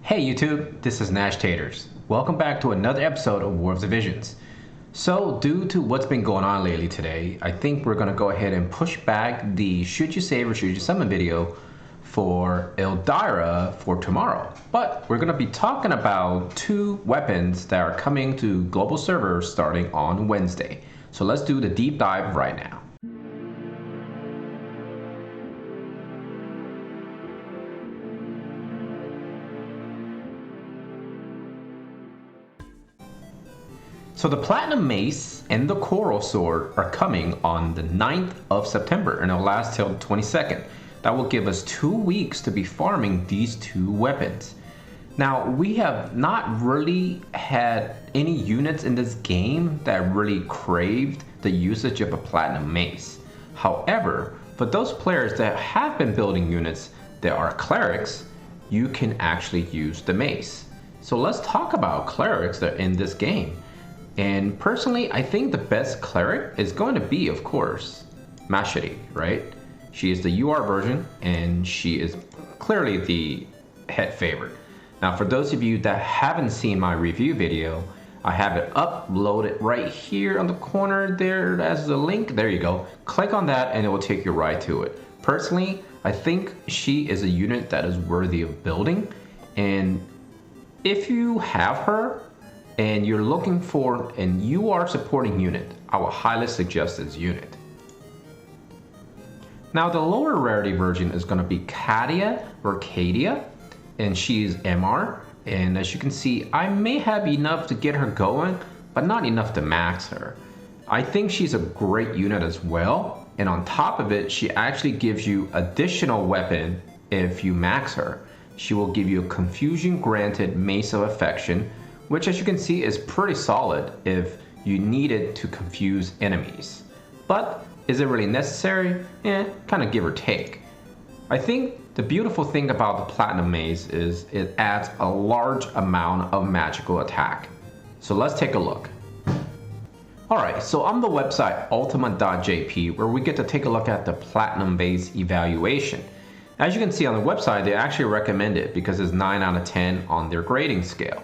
Hey YouTube, this is Nashtaters. Welcome back to another episode of War of the Visions. So due to what's been going on lately today, I think we're going to go ahead and push back the should you save or should you summon video for Eldyra for tomorrow. But we're going to be talking about two weapons that are coming to global servers starting on Wednesday. So let's do the deep dive right now. So the Platinum Mace and the Coral Sword are coming on the 9th of September and it'll last till the 22nd. That will give us 2 weeks to be farming these two weapons. Now we have not really had any units in this game that really craved the usage of a Platinum Mace. However, for those players that have been building units that are clerics, you can actually use the Mace. So let's talk about clerics that are in this game. And personally, I think the best cleric is going to be, of course, Mace, right? She is the UR version, and she is clearly the head favorite. Now, for those of you that haven't seen my review video, I have it uploaded right here on the corner there as the link. There you go. Click on that, and it will take you right to it. Personally, I think she is a unit that is worthy of building. And if you have her, and you're looking for an UR supporting unit, I will highly suggest this unit. Now the lower rarity version is going to be Kadia or Kadia, and she's MR, and as you can see, I may have enough to get her going, but not enough to max her. I think she's a great unit as well, and on top of it, she actually gives you additional weapon if you max her. She will give you a confusion granted Mace of Affection, which as you can see is pretty solid if you need it to confuse enemies. But is it really necessary? Kind of give or take. I think the beautiful thing about the Platinum Mace is it adds a large amount of magical attack. So let's take a look. Alright, so on the website ultimate.jp where we get to take a look at the Platinum Mace evaluation. As you can see on the website, they actually recommend it because it's 9 out of 10 on their grading scale.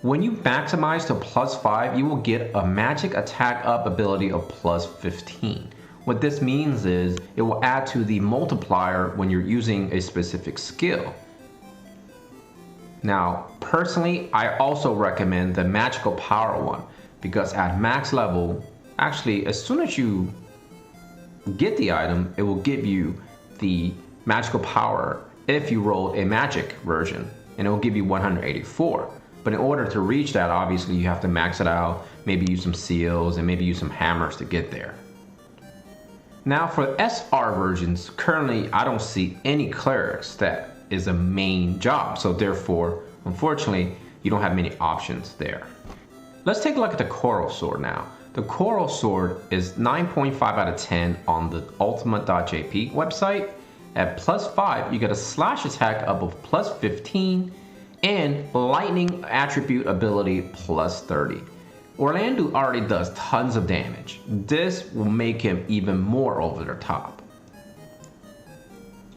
When you maximize to +5, you will get a magic attack up ability of +15. What this means is it will add to the multiplier when you're using a specific skill. Now, personally, I also recommend the magical power one because at max level, actually, as soon as you get the item, it will give you the magical power if you roll a magic version, and it will give you 184. But in order to reach that, obviously you have to max it out, maybe use some seals, and maybe use some hammers to get there. Now for SR versions, currently I don't see any clerics that is a main job, so therefore, unfortunately, you don't have many options there. Let's take a look at the Coral Sword now. The Coral Sword is 9.5 out of 10 on the ultimate.jp website. At +5, you get a slash attack up of +15, and lightning attribute ability +30. Orlando already does tons of damage. This will make him even more over the top.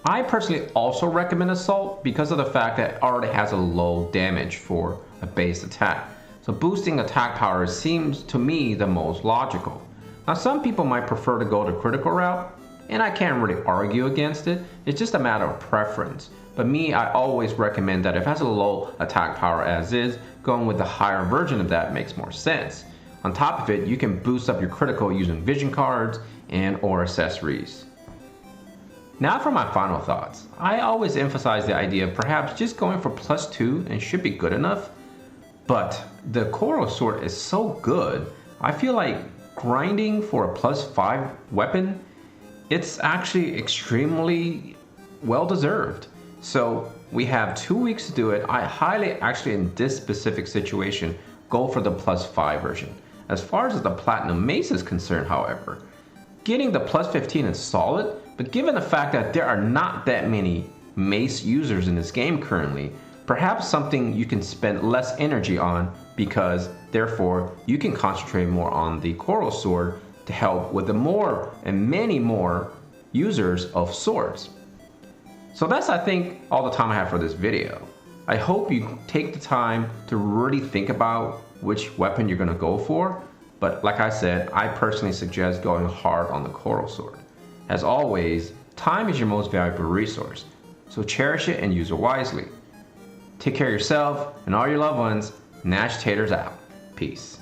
I personally also recommend Assault because of the fact that it already has a low damage for a base attack. So boosting attack power seems to me the most logical. Now some people might prefer to go the critical route, and I can't really argue against it. It's just a matter of preference. But me, I always recommend that if it has a low attack power as is, going with the higher version of that makes more sense. On top of it, you can boost up your critical using vision cards and or accessories. Now for my final thoughts. I always emphasize the idea of perhaps just going for +2 and should be good enough. But the Coral Sword is so good, I feel like grinding for a +5 weapon, it's actually extremely well deserved. So we have 2 weeks to do it. I highly actually in this specific situation go for the +5 version. As far as the Platinum Mace is concerned, however, getting the +15 is solid, but given the fact that there are not that many Mace users in this game currently, perhaps something you can spend less energy on because therefore you can concentrate more on the Coral Sword to help with the more and many more users of swords. So that's, I think, all the time I have for this video. I hope you take the time to really think about which weapon you're going to go for, but like I said, I personally suggest going hard on the coral sword. As always, time is your most valuable resource, so cherish it and use it wisely. Take care of yourself and all your loved ones. Nashtaters out. Peace.